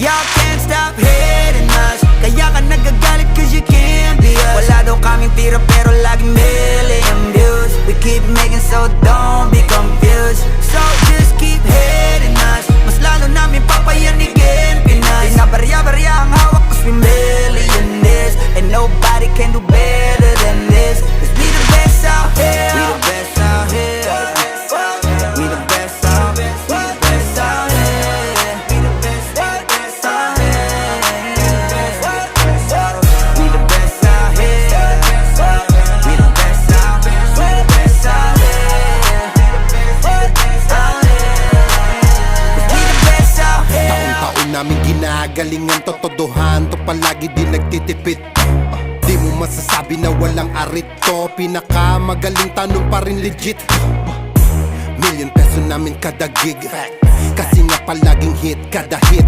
Y'all can't stop hating us, kaya ka nagagalit cause you can't be us. Wala daw kaming tira pero laging million views. We keep making so don't be confused. So just keep hating us, mas lalo namin papayanigin Pinas. Di na barya-barya ang hawak cause we millionaires, and nobody can do better than this. Cause we the best out here. We the best out here. We the best out here. We the best out here. We the best out here. We the best out here. We the best out here. We the best out here. We the best out here. Taon-taon namin ginagalingan, totodohan to palagi di nagtitipid. Di mo masasabi na walang arito, pinakamagaling tanong pa rin legit. Million peso namin kada gig, kasi nga palaging hit kada hit.